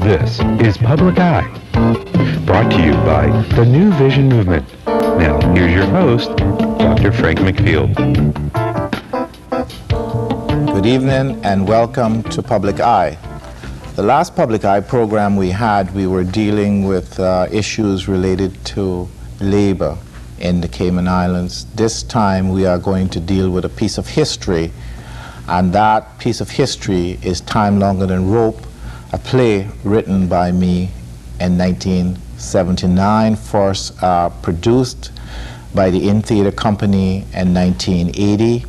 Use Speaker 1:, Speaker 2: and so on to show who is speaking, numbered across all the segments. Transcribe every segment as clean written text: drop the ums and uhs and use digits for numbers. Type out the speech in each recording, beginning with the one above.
Speaker 1: This is Public Eye, brought to you by the New Vision Movement. Now, here's your host, Dr. Frank McField.
Speaker 2: Good evening and welcome to Public Eye. The last Public Eye program we had, we were dealing with issues related to labor in the Cayman Islands. This time we are going to deal with a piece of history, and that piece of history is Time Longer Than Rope, a play written by me in 1979, first produced by the In Theatre Company in 1980.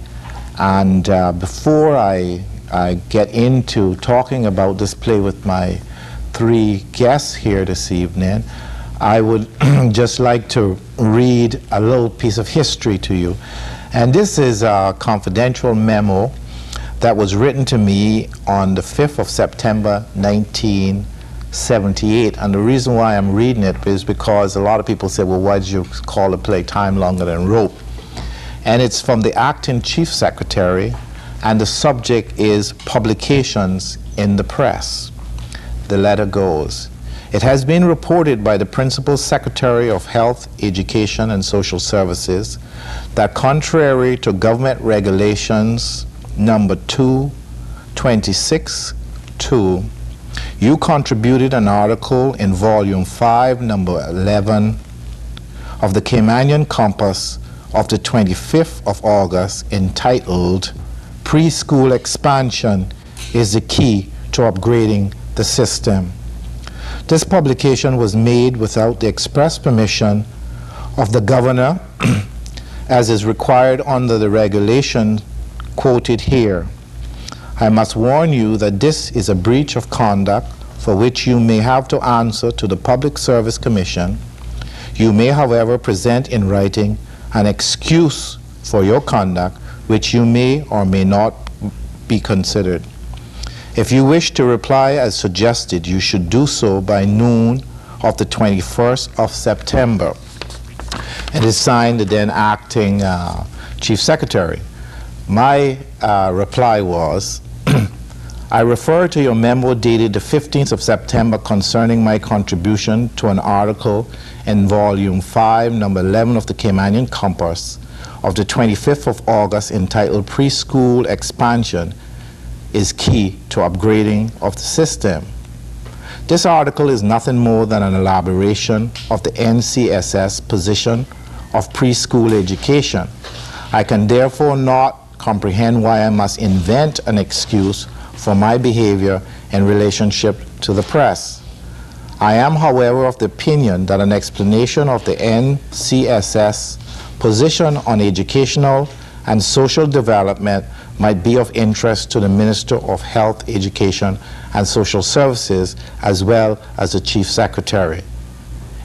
Speaker 2: And before I get into talking about this play with my three guests here this evening, I would just like to read a little piece of history to you. And this is a confidential memo that was written to me on the 5th of September 1978. And the reason why I'm reading it is because a lot of people say, well, why did you call the play Time Longer Than Rope? And it's from the acting chief secretary, and the subject is publications in the press. The letter goes, it has been reported by the Principal Secretary of Health, Education and Social Services that contrary to government regulations number 226-2, you contributed an article in volume 5, number 11 of the Caymanian Compass of the 25th of August entitled Preschool Expansion is the Key to Upgrading the System. This publication was made without the express permission of the governor as is required under the regulation quoted here. I must warn you that this is a breach of conduct for which you may have to answer to the Public Service Commission. You may, however, present in writing an excuse for your conduct, which you may or may not be considered. If you wish to reply as suggested, you should do so by noon of the 21st of September. It is signed the then acting Chief Secretary. My reply was, I refer to your memo dated the 15th of September concerning my contribution to an article in volume 5, number 11 of the Caymanian Compass of the 25th of August entitled Preschool Expansion is Key to Upgrading of the System. This article is nothing more than an elaboration of the NCSS position of preschool education. I can therefore not comprehend why I must invent an excuse for my behavior in relationship to the press. I am, however, of the opinion that an explanation of the NCSS position on educational and social development might be of interest to the Minister of Health, Education and Social Services as well as the Chief Secretary.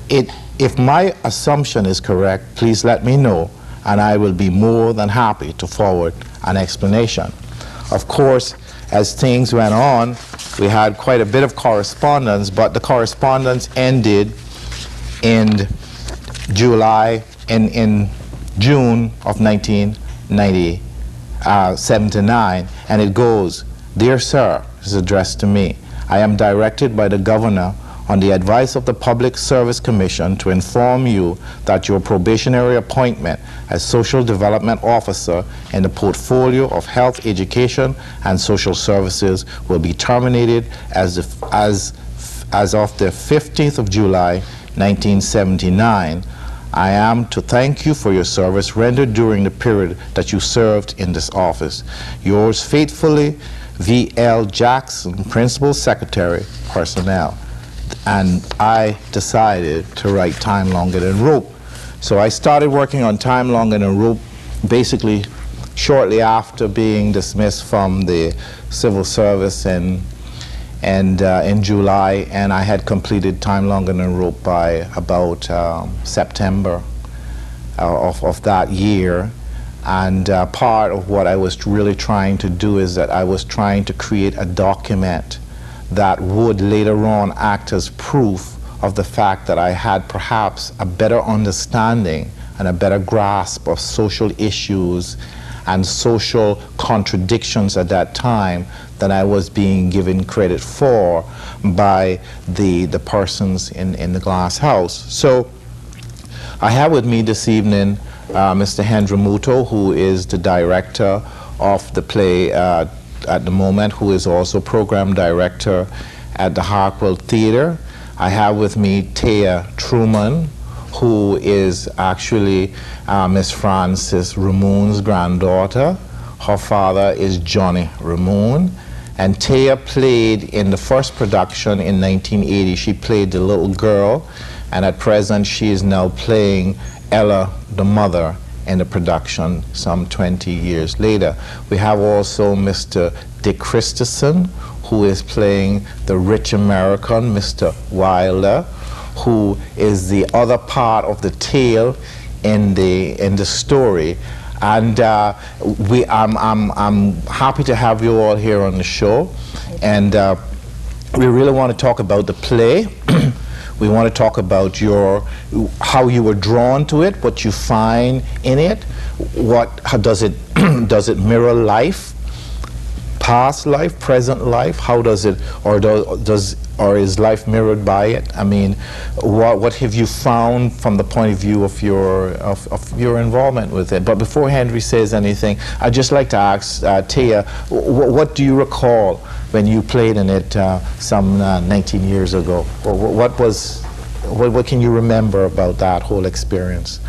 Speaker 2: If my assumption is correct, please let me know, and I will be more than happy to forward an explanation. Of course, as things went on, we had quite a bit of correspondence, but the correspondence ended in June of 1979, and it goes, Dear Sir, this is addressed to me. I am directed by the Governor on the advice of the Public Service Commission to inform you that your probationary appointment as Social Development Officer in the portfolio of Health, Education and Social Services will be terminated as of the 15th of July, 1979. I am to thank you for your service rendered during the period that you served in this office. Yours faithfully, V.L. Jackson, Principal Secretary, Personnel. And I decided to write Time Longer Than Rope. So I started working on Time Longer Than Rope basically shortly after being dismissed from the civil service in July, and I had completed Time Longer Than Rope by about September of that year. And part of what I was really trying to do is that I was trying to create a document that would later on act as proof of the fact that I had perhaps a better understanding and a better grasp of social issues and social contradictions at that time than I was being given credit for by the persons in the glass house. So I have with me this evening Mr. Henry Muttoo, who is the director of the play at the moment, who is also program director at the Hartwell Theater. I have with me Taya Truman, who is actually Miss Frances Ramoon's granddaughter. Her father is Johnny Ramoon. And Taya played in the first production in 1980. She played the little girl, and at present she is now playing Ella, the mother, in the production some 20 years later. We have also Mr. Dick Christiansen, who is playing the rich American, Mr. Wilder, who is the other part of the tale in the story. And I'm happy to have you all here on the show. And we really want to talk about the play. We want to talk about how you were drawn to it, what you find in it, how does it does it mirror life, past life, present life? How does it, or is life mirrored by it? I mean, what have you found from the point of view of your involvement with it? But before Henry says anything, I'd just like to ask Taya, what do you recall when you played in it some 19 years ago? What can you remember about that whole experience?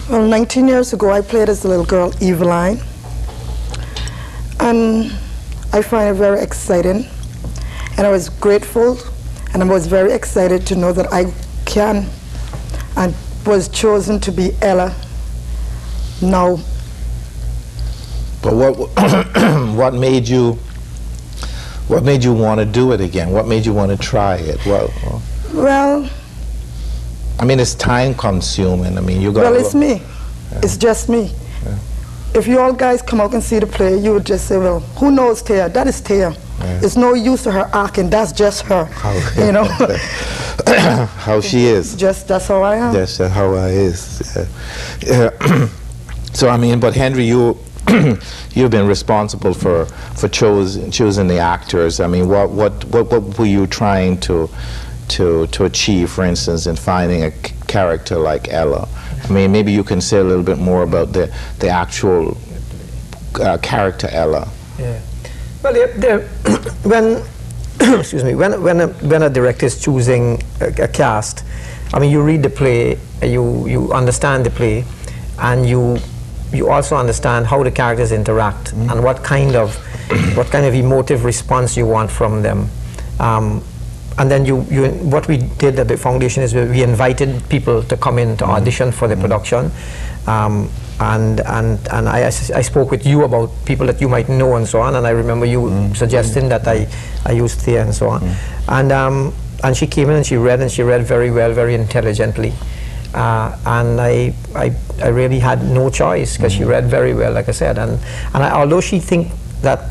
Speaker 3: Well, 19 years ago, I played as a little girl, Eveline. And I find it very exciting. And I was grateful, and I was very excited to know that I can and was chosen to be Ella now.
Speaker 2: But what made you want to do it again? What made you want to try it?
Speaker 3: Well,
Speaker 2: I mean, it's time consuming. I mean, you got.
Speaker 3: Well, it's me. Yeah. It's just me. Yeah. If you all guys come out and see the play, you would just say, well, who knows Taya? That is Taya. Yeah. It's no use to her acting. That's just her. You know.
Speaker 2: How she is.
Speaker 3: That's how I am.
Speaker 2: That's how I is. Yeah. So I mean, but Henry, you've been responsible for choosing the actors. I mean, what were you trying to achieve, for instance, in finding a character like Ella? I mean, maybe you can say a little bit more about the actual character Ella.
Speaker 4: Yeah. Well, when excuse me, when a director is choosing a cast, I mean, you read the play, you understand the play, and you also understand how the characters interact and what kind of emotive response you want from them. And then what we did at the foundation is we invited people to come in to audition for the production, and I spoke with you about people that you might know and so on, and I remember you suggesting that I use Thea and so on, and she came in and she read very well, very intelligently, and I really had no choice because she read very well, like I said, and although she thinks that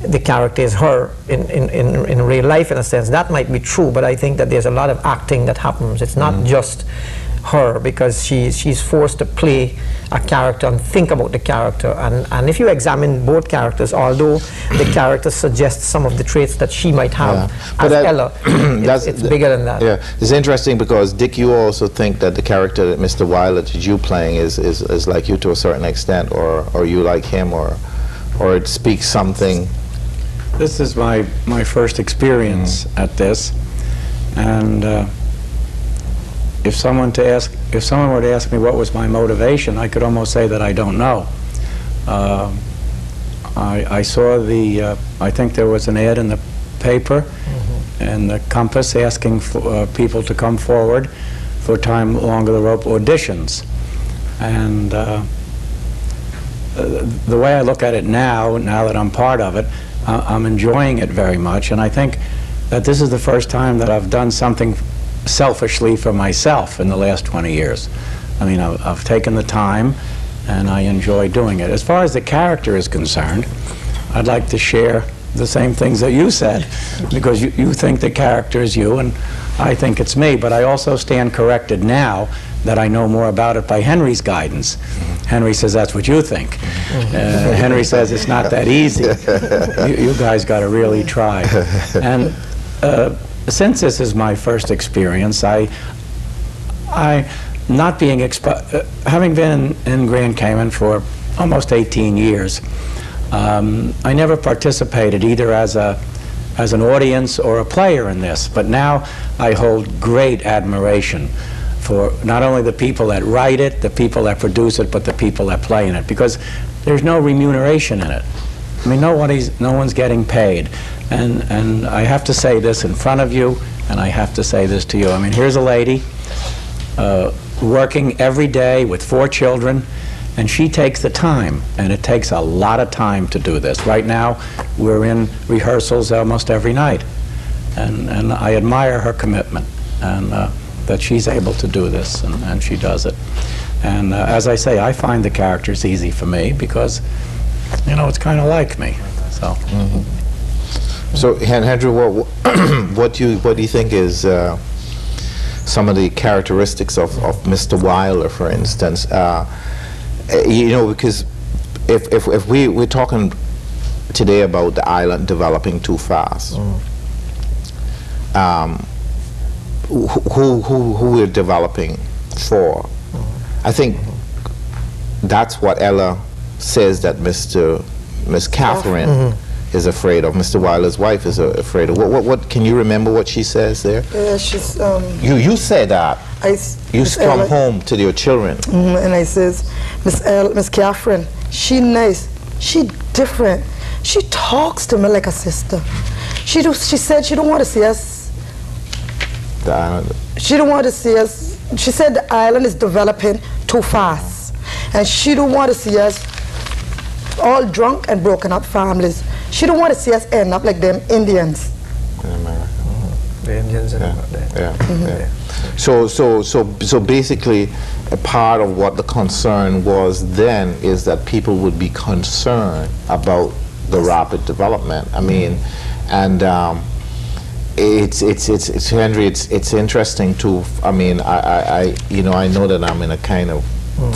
Speaker 4: the character is her in real life, in a sense, that might be true, but I think that there's a lot of acting that happens. It's not just her, because she's forced to play a character and think about the character, and if you examine both characters, although the character suggests some of the traits that she might have as Ella, it's bigger than that.
Speaker 2: Yeah, it's interesting because Dick, you also think that the character that Mr. Wilder that you playing is like you to a certain extent, or you like him, or it speaks something.
Speaker 5: This is my first experience at this, and if someone were to ask me what was my motivation, I could almost say that I don't know. I saw I think there was an ad in the paper and the Compass asking for people to come forward for Time Longer the Rope auditions, and the way I look at it now that I'm part of it, I'm enjoying it very much, and I think that this is the first time that I've done something selfishly for myself in the last 20 years. I mean, I've taken the time, and I enjoy doing it. As far as the character is concerned, I'd like to share the same things that you said, because you think the character is you, and I think it's me, but I also stand corrected now that I know more about it by Henry's guidance. Henry says, that's what you think. Henry says, it's not that easy. You guys got to really try. And since this is my first experience, not being having been in Grand Cayman for almost 18 years, I never participated either as an audience or a player in this, but now I hold great admiration for not only the people that write it, the people that produce it, but the people that play in it, because there's no remuneration in it. I mean, no one's getting paid. And I have to say this in front of you, and I have to say this to you. I mean, here's a lady working every day with 4 children, and she takes the time, and it takes a lot of time to do this. Right now, we're in rehearsals almost every night, and I admire her commitment, and that she's able to do this, and she does it. And as I say, I find the characters easy for me because, you know, it's kind of like me. So.
Speaker 2: So, Henry, what do you think is some of the characteristics of Mr. Wilder, for instance? You know, because if we're talking today about the island developing too fast, who we're developing for? I think that's what Ella says that Miss Catherine is afraid of. Mr. Wilder's wife is afraid of. What can you remember what she says there?
Speaker 3: Yeah, she's
Speaker 2: you said that you come home to your children,
Speaker 3: and I says, Miss Catherine, she nice, she different, she talks to me like a sister. She said she don't want to see us.
Speaker 2: The island.
Speaker 3: She don't want to see us. She said the island is developing too fast, and she don't want to see us all drunk and broken up families. She don't want to see us end up like them Indians.
Speaker 2: In America.
Speaker 4: The Indians in America.
Speaker 2: So basically, a part of what the concern was then is that people would be concerned about the rapid development. I mean, and it's Henry. It's interesting too. I mean, I know that I'm in a kind of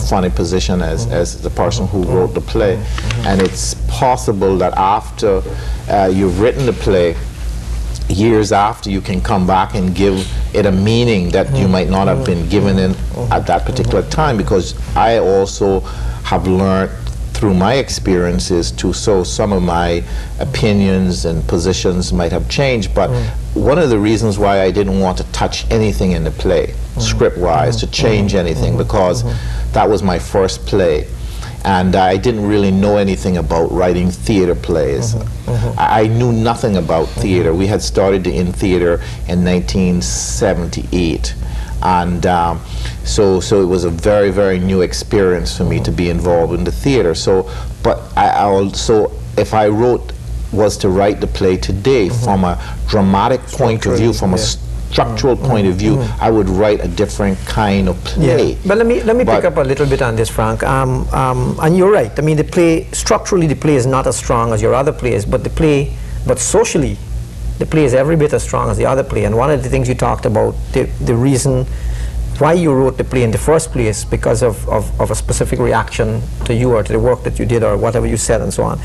Speaker 2: funny position as the person who wrote the play, and it's possible that after you've written the play, years after, you can come back and give it a meaning that you might not have been given in at that particular time, because I also have learned through my experiences so some of my opinions and positions might have changed, but one of the reasons why I didn't want to touch anything in the play script-wise, to change anything, because that was my first play, and I didn't really know anything about writing theater plays. I knew nothing about theater. We had started in theater in 1978, and so it was a very, very new experience for me to be involved in the theater. So, but I also, if I was to write the play today from a dramatic point of view, from a structural point of view, I would write a different kind of play.
Speaker 4: Yeah. But let me pick up a little bit on this, Frank. And you're right. I mean, the play, structurally, the play is not as strong as your other plays, but socially, the play is every bit as strong as the other play. And one of the things you talked about, the reason why you wrote the play in the first place, because of a specific reaction to you or to the work that you did or whatever you said and so on.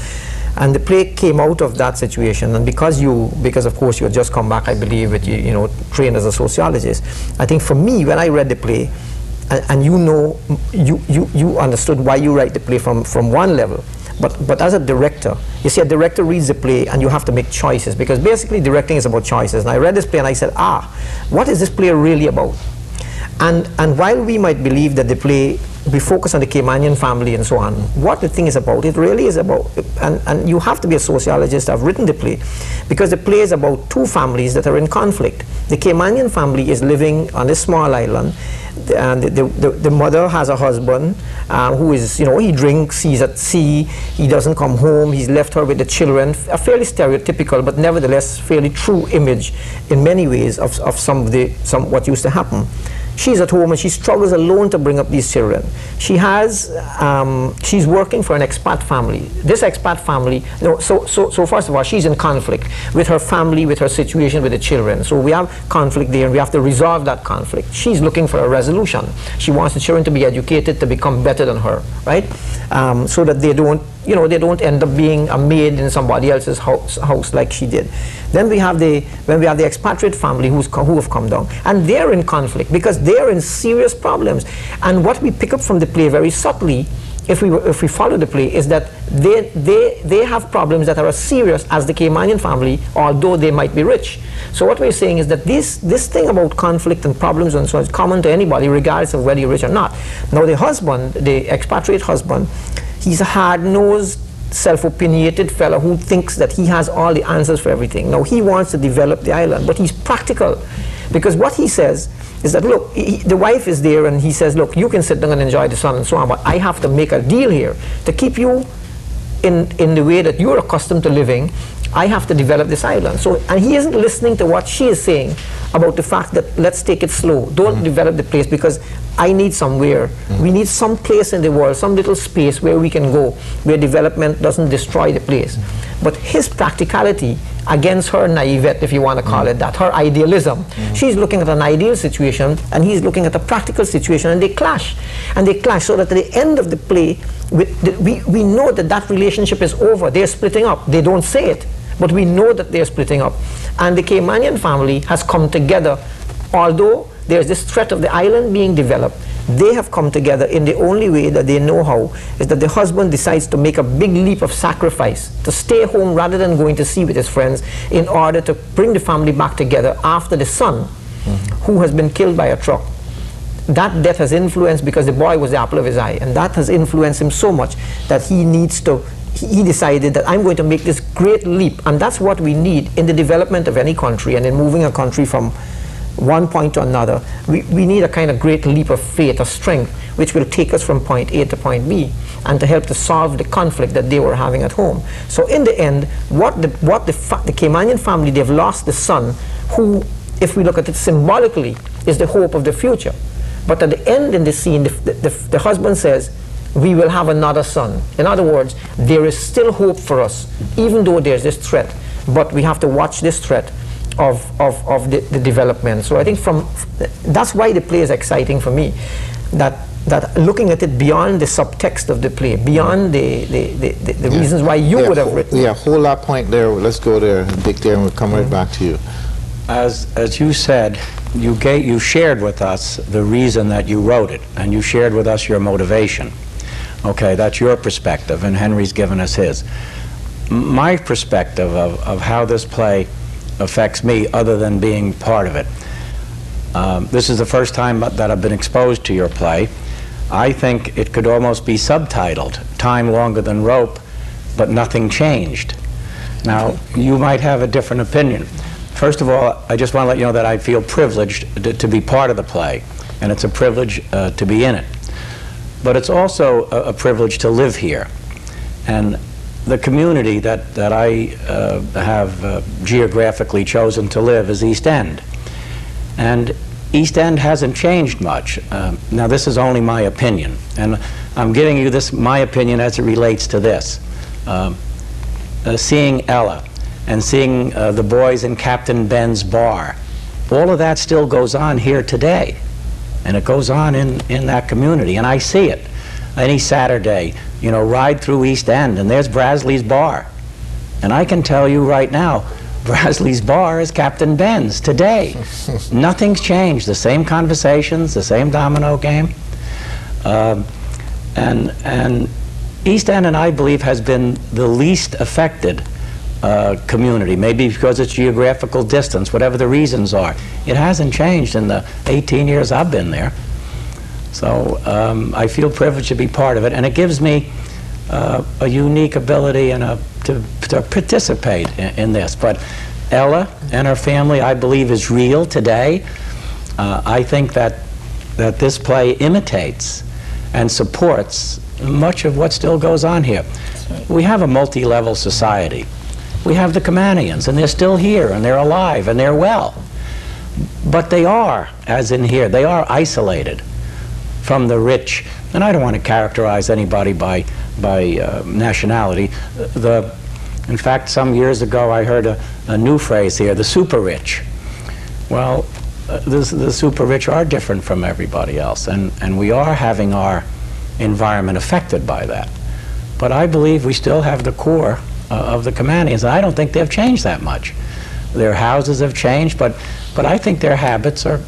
Speaker 4: And the play came out of that situation, and because of course you had just come back, I believe, with you trained as a sociologist. I think for me, when I read the play, and you understood why you write the play from one level, but as a director, you see, a director reads the play and you have to make choices, because basically directing is about choices. And I read this play and I said, what is this play really about? And while we might believe that the play, we focus on the Caymanian family and so on, what the thing is about, it really is about, and you have to be a sociologist to have written the play, because the play is about 2 families that are in conflict. The Caymanian family is living on this small island, and the mother has a husband who is, he drinks, he's at sea, he doesn't come home, he's left her with the children, a fairly stereotypical but nevertheless fairly true image in many ways of what used to happen. She's at home and she struggles alone to bring up these children. She has, she's working for an expat family. This expat family, so first of all, she's in conflict with her family, with her situation with the children. So we have conflict there and we have to resolve that conflict. She's looking for a resolution. She wants the children to be educated, to become better than her, right? So that they don't, you know, they don't end up being a maid in somebody else's house like she did. Then we have the expatriate family who have come down, and they're in conflict because they're in serious problems. And what we pick up from the play very subtly, if we follow the play, is that they have problems that are as serious as the Caymanian family, although they might be rich. So what we're saying is that this thing about conflict and problems and so on is common to anybody, regardless of whether you're rich or not. Now the husband, the expatriate husband, he's a hard-nosed, self-opinionated fellow who thinks that he has all the answers for everything. Now he wants to develop the island, but he's practical, because what he says is that, look, the wife is there and he says, look, you can sit down and enjoy the sun and so on, but I have to make a deal here to keep you in the way that you're accustomed to living. I have to develop this island. So, and he isn't listening to what she is saying about the fact that let's take it slow. Don't develop the place because I need somewhere. We need some place in the world, some little space where we can go, where development doesn't destroy the place. But his practicality against her naivete, if you want to call it that, her idealism. She's looking at an ideal situation and he's looking at a practical situation, and they clash. And they clash so that at the end of the play, we know that that relationship is over. They're splitting up. They don't say it, but we know that they're splitting up. And the Caymanian family has come together. Although there's this threat of the island being developed, they have come together in the only way that they know how, is that the husband decides to make a big leap of sacrifice, to stay home rather than going to sea with his friends, in order to bring the family back together after the son, who has been killed by a truck. That death has influenced, because the boy was the apple of his eye, and that has influenced him so much that he needs to, he decided that I'm going to make this great leap. And that's what we need in the development of any country, and in moving a country from one point to another. We need a kind of great leap of faith or strength which will take us from point A to point B, and to help to solve the conflict that they were having at home. So in the end, the Caymanian family, they've lost the son who, if we look at it symbolically, is the hope of the future. But at the end in the scene, the husband says, we will have another son. In other words, there is still hope for us, even though there's this threat. But we have to watch this threat of the development. So I think that's why the play is exciting for me, that looking at it beyond the subtext of the play, beyond the reasons why you would have written.
Speaker 2: Yeah, hold that point there. Let's go there, Dick, there, and we'll come right back to you.
Speaker 5: As you said, you shared with us the reason that you wrote it, and you shared with us your motivation. Okay, that's your perspective, and Henry's given us his. My perspective of how this play affects me, other than being part of it. This is the first time that I've been exposed to your play. I think it could almost be subtitled, Time Longer Than Rope, but Nothing Changed. Now, you might have a different opinion. First of all, I just want to let you know that I feel privileged to be part of the play, and it's a privilege to be in it. But it's also a privilege to live here. And the community that I have geographically chosen to live is East End. And East End hasn't changed much. Now, this is only my opinion, and I'm giving you my opinion as it relates to this. Seeing Ella and seeing the boys in Captain Ben's bar, all of that still goes on here today. And it goes on in that community, and I see it. Any Saturday, you know, ride through East End, and there's Brasley's Bar. And I can tell you right now, Brasley's Bar is Captain Ben's today. Nothing's changed. The same conversations, the same domino game. And East End, and I believe, has been the least affected community, maybe because it's geographical distance, whatever the reasons are. It hasn't changed in the 18 years I've been there. So I feel privileged to be part of it, and it gives me a unique ability and to participate in this. But Ella and her family, I believe, is real today. I think that this play imitates and supports much of what still goes on here. We have a multi-level society. We have the Caymanians, and they're still here, and they're alive, and they're well. But they are, as in here, they are isolated from the rich. And I don't want to characterize anybody by nationality. In fact, some years ago I heard a new phrase here, the super rich. Well, the super rich are different from everybody else, and we are having our environment affected by that. But I believe we still have the core of the Caymanians, and I don't think they've changed that much. Their houses have changed, but I think their habits are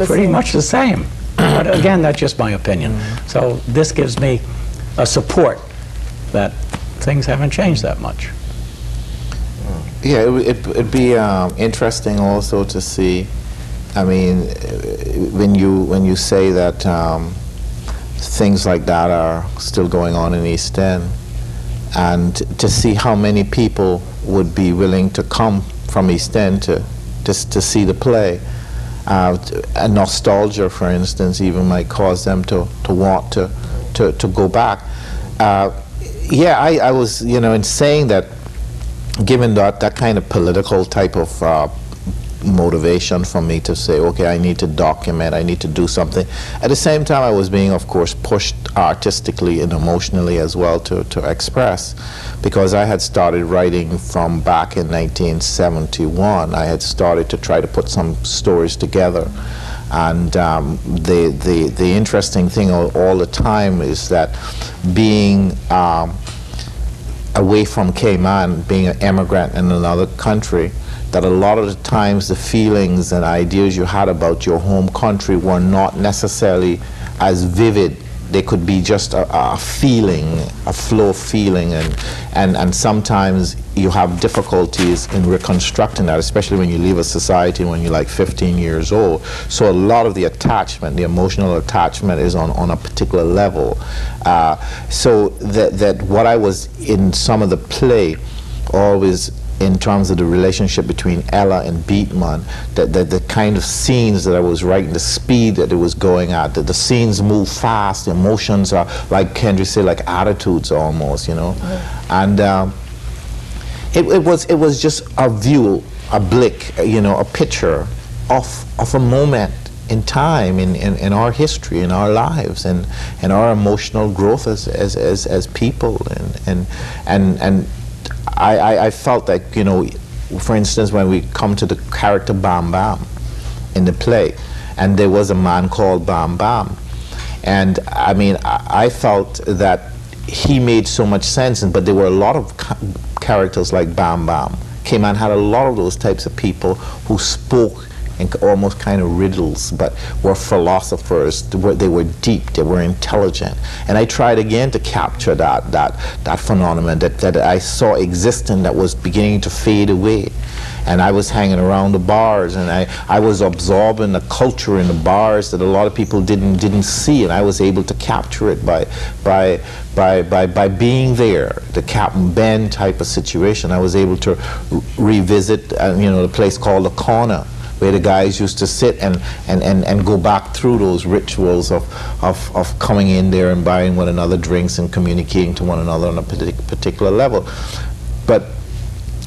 Speaker 5: pretty much the same. But again, that's just my opinion. So this gives me a support that things haven't changed that much.
Speaker 2: Yeah, it'd be interesting also to see. I mean, when you say that things like that are still going on in East End, and to see how many people would be willing to come from East End to see the play. A nostalgia, for instance, even might cause them to want to go back. Yeah, I was, you know, in saying that, given that kind of political type of motivation for me to say, okay, I need to document, I need to do something. At the same time, I was being, of course, pushed artistically and emotionally as well to express, because I had started writing from back in 1971. I had started to try to put some stories together. And the interesting thing all the time is that being away from Cayman, being an immigrant in another country, that a lot of the times the feelings and ideas you had about your home country were not necessarily as vivid. They could be just a feeling, a flow of feeling, and sometimes you have difficulties in reconstructing that, especially when you leave a society when you're like 15 years old. So a lot of the attachment, the emotional attachment, is on a particular level. So that what I was in some of the play always, in terms of the relationship between Ella and Beatman, the kind of scenes that I was writing, the speed that it was going at, the scenes move fast, the emotions are, like Kendry said, like attitudes almost, you know. And it was just a view, a blick, you know, a picture of a moment in time, in our history, in our lives, and our emotional growth as people, and I felt that, you know, for instance, when we come to the character Bam Bam in the play, and there was a man called Bam Bam, and I mean, I felt that he made so much sense, but there were a lot of characters like Bam Bam. Cayman had a lot of those types of people who spoke in almost kind of riddles, but were philosophers. They were deep, they were intelligent. And I tried again to capture that phenomenon that I saw existing, that was beginning to fade away. And I was hanging around the bars, and I was absorbing the culture in the bars that a lot of people didn't see, and I was able to capture it by being there. The Captain Ben type of situation. I was able to revisit, you know, the place called The Corner, where the guys used to sit and go back through those rituals of coming in there and buying one another drinks and communicating to one another on a particular level. But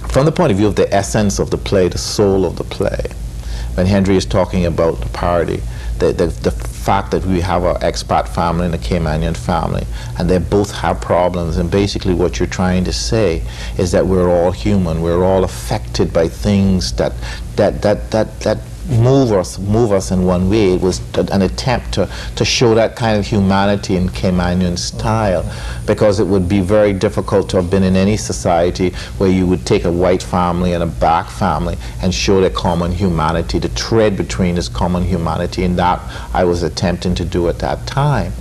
Speaker 2: from the point of view of the essence of the play, the soul of the play, when Henry is talking about the party, the fact that we have our expat family and a Caymanian family, and they both have problems, and basically what you're trying to say is that we're all human, we're all affected by things that move us in one way. It was an attempt to show that kind of humanity in Caymanian style, because it would be very difficult to have been in any society where you would take a white family and a black family and show their common humanity, the thread between this common humanity, and that I was attempting to do at that time.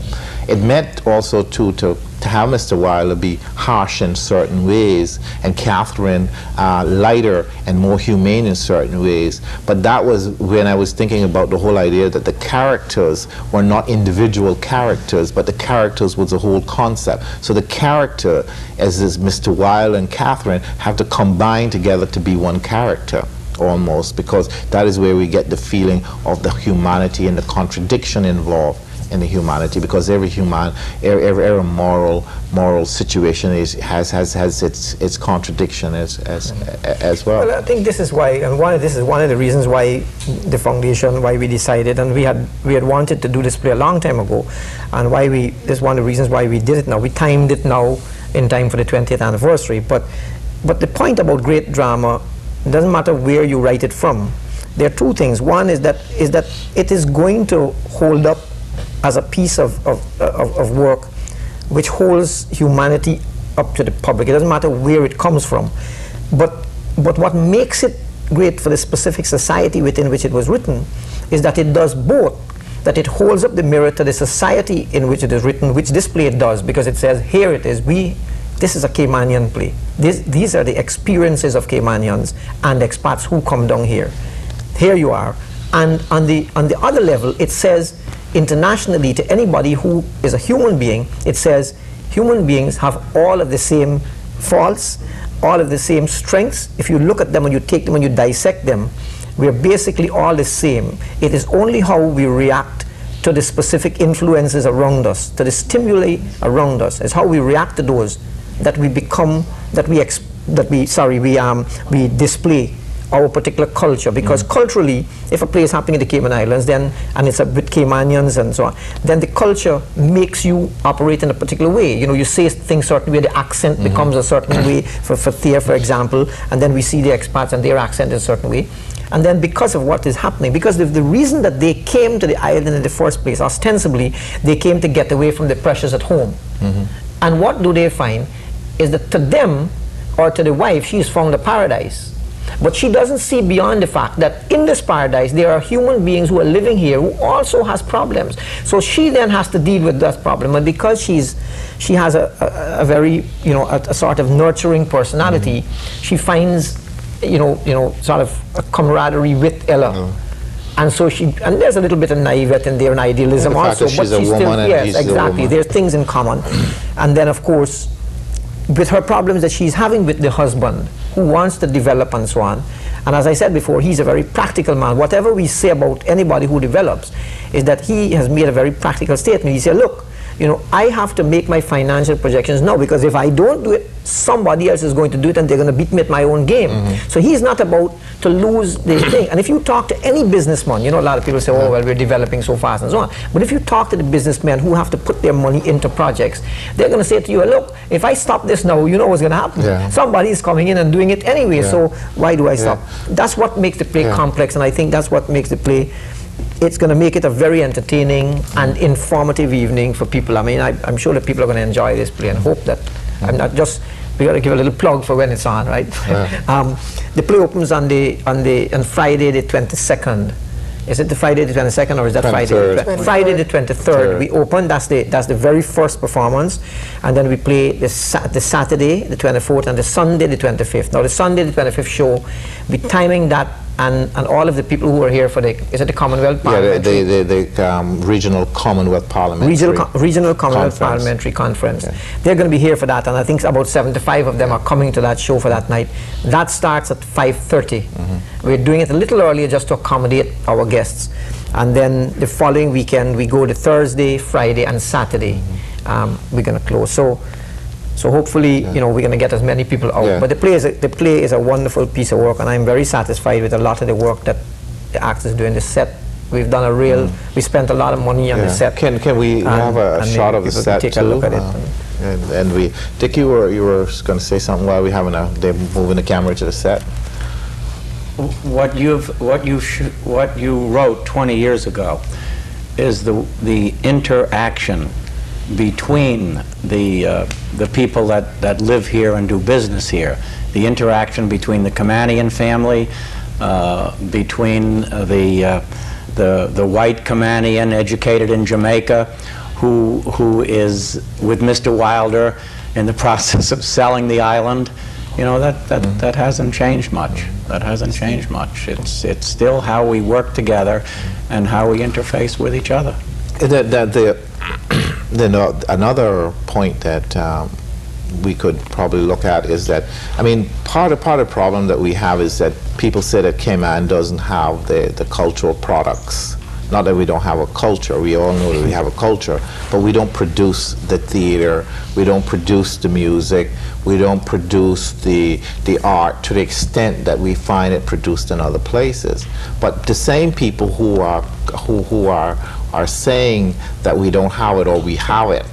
Speaker 2: It meant also to have Mr. Wilder be harsh in certain ways, and Catherine lighter and more humane in certain ways. But that was when I was thinking about the whole idea that the characters were not individual characters, but the characters was a whole concept. So the character, as is Mr. Wilder and Catherine, have to combine together to be one character, almost, because that is where we get the feeling of the humanity and the contradiction involved in the humanity, because every moral situation has its contradiction as well.
Speaker 4: Well, I think this is why, and this is one of the reasons why the foundation, why we decided, and we had wanted to do this play a long time ago, and why this is one of the reasons why we did it now. We timed it now in time for the 20th anniversary. But the point about great drama, it doesn't matter where you write it from. There are two things. One is that it is going to hold up as a piece of work which holds humanity up to the public. It doesn't matter where it comes from. But what makes it great for the specific society within which it was written is that it does both. That it holds up the mirror to the society in which it is written, which this play does, because it says, here it is, this is a Caymanian play. These are the experiences of Caymanians and expats who come down here. Here you are. And on the other level, it says internationally to anybody who is a human being, it says human beings have all of the same faults, all of the same strengths. If you look at them and you take them and you dissect them, we're basically all the same. It is only how we react to the specific influences around us, to the stimuli around us. It's how we react to those that we become, we display our particular culture. Because culturally, if a play is happening in the Cayman Islands, then, and it's with Caymanians and so on, then the culture makes you operate in a particular way. You know, you say things certain way, the accent becomes a certain way for Thea, for example, and then we see the expats and their accent in a certain way. And then because of what is happening, because the reason that they came to the island in the first place, ostensibly, they came to get away from the pressures at home. And what do they find is that to them, or to the wife, she's found a paradise. But she doesn't see beyond the fact that in this paradise there are human beings who are living here who also has problems. So she then has to deal with that problem, and because she has a very, you know, a sort of nurturing personality, she finds, you know, sort of a camaraderie with Ella. And so and there's a little bit of naivete in there and idealism
Speaker 2: the
Speaker 4: also,
Speaker 2: fact that
Speaker 4: but
Speaker 2: she's a
Speaker 4: she's
Speaker 2: woman
Speaker 4: still,
Speaker 2: and
Speaker 4: yes,
Speaker 2: he's a
Speaker 4: exactly,
Speaker 2: woman.
Speaker 4: there's things in common. And then of course, with her problems that she's having with the husband, who wants to develop and so on. And as I said before, he's a very practical man. Whatever we say about anybody who develops is that he has made a very practical statement. He said, look, you know, I have to make my financial projections now, because if I don't do it, somebody else is going to do it and they're going to beat me at my own game. So he's not about to lose the thing. And if you talk to any businessman, you know, a lot of people say, oh, well, we're developing so fast and so on. But if you talk to the businessmen who have to put their money into projects, they're going to say to you, look, if I stop this now, you know what's going to happen. Somebody is coming in and doing it anyway, so why do I stop? That's what makes the play complex, and I think that's what makes the play, it's going to make it a very entertaining and informative evening for people. I mean, I'm sure that people are going to enjoy this play, and hope that, I'm not just, we got to give a little plug for when it's on, right? The play opens on Friday the 22nd. Is it the Friday the 22nd, or is that
Speaker 2: 23rd.
Speaker 4: Friday the 23rd? We open, that's the very first performance, and then we play the Saturday the 24th and the Sunday the 25th. Now the Sunday the 25th show, we timing that, and all of the people who are here for is it the Commonwealth Parliamentary?
Speaker 2: the Regional Commonwealth Parliamentary
Speaker 4: Regional Commonwealth Parliamentary Conference. They're going to be here for that, and I think about 75 of them are coming to that show for that night. That starts at 5:30. We're doing it a little earlier just to accommodate our guests. And then the following weekend we go to Thursday, Friday and Saturday. We're going to close. So hopefully, you know, we're going to get as many people out. But the play is a wonderful piece of work, and I'm very satisfied with a lot of the work that the actors do in the set. We've done a real, we spent a lot of money on the set.
Speaker 2: Can we have a shot of the set
Speaker 4: take
Speaker 2: too?
Speaker 4: a look at it.
Speaker 2: And we, Dick, you were going to say something while we having they're moving the camera to the set.
Speaker 5: What you wrote 20 years ago is the interaction between the people that live here and do business here, the interaction between the Caymanian family, between the white Caymanian educated in Jamaica, who is with Mr. Wilder in the process of selling the island. You know, that hasn't changed much. That hasn't changed much. It's still how we work together and how we interface with each other.
Speaker 2: Another point that we could probably look at is that, I mean, part of the problem that we have is that people say that Cayman doesn't have the cultural products Not that we don't have a culture. We all know that we have a culture, but we don't produce the theater. We don't produce the music. We don't produce the art to the extent that we find it produced in other places. But the same people who are saying that we don't have it or we have it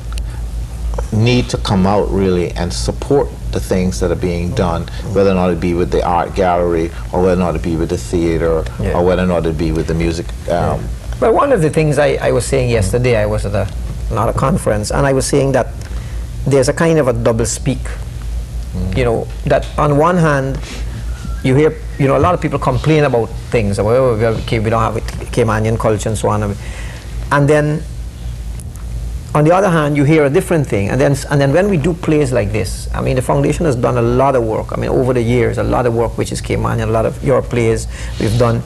Speaker 2: need to come out really and support the things that are being done, whether or not it be with the art gallery, or whether or not it be with the theater, or whether or not it be with the music.
Speaker 4: But one of the things I was saying yesterday, I was at not a conference, and I was saying that there's a kind of a double speak. You know, that on one hand, you hear, you know, a lot of people complain about things, we don't have Caymanian culture and so on, and then on the other hand, you hear a different thing, and then when we do plays like this, I mean, the foundation has done a lot of work. I mean, over the years, a lot of work which is Caymanian, a lot of your plays. We've done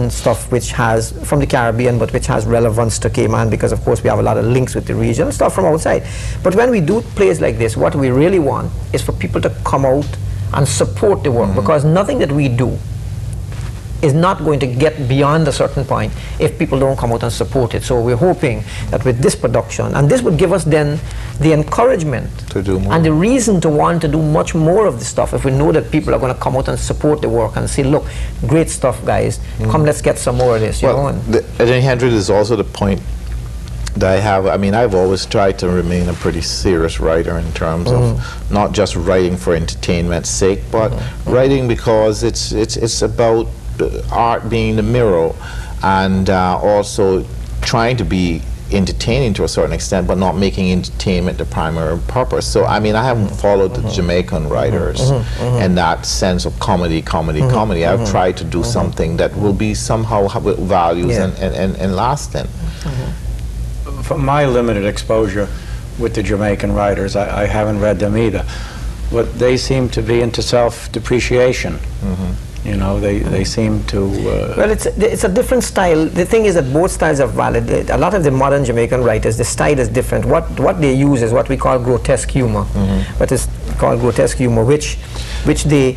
Speaker 4: stuff which has from the Caribbean, but which has relevance to Cayman, because of course we have a lot of links with the region, stuff from outside. But when we do plays like this, what we really want is for people to come out and support the work, because nothing that we do is not going to get beyond a certain point if people don't come out and support it. So we're hoping that with this production, and this would give us then the encouragement
Speaker 2: to do more,
Speaker 4: and the reason to want to do much more of this stuff, if we know that people are going to come out and support the work and say, look, great stuff, guys, come, let's get some more of this. You know?
Speaker 2: And Henry, is also the point that I have. I mean, I've always tried to remain a pretty serious writer in terms of not just writing for entertainment's sake, but writing because it's about art being the mirror, and also trying to be entertaining to a certain extent, but not making entertainment the primary purpose. So I mean, I haven't followed the Jamaican writers in that sense of comedy. I've tried to do something that will be somehow with values and lasting.
Speaker 5: From my limited exposure with the Jamaican writers, I haven't read them either, but they seem to be into self-depreciation. You know, they seem to...
Speaker 4: Well, it's a different style. The thing is that both styles are valid. A lot of the modern Jamaican writers, the style is different. What they use is what we call grotesque humor. What is called grotesque humor, which they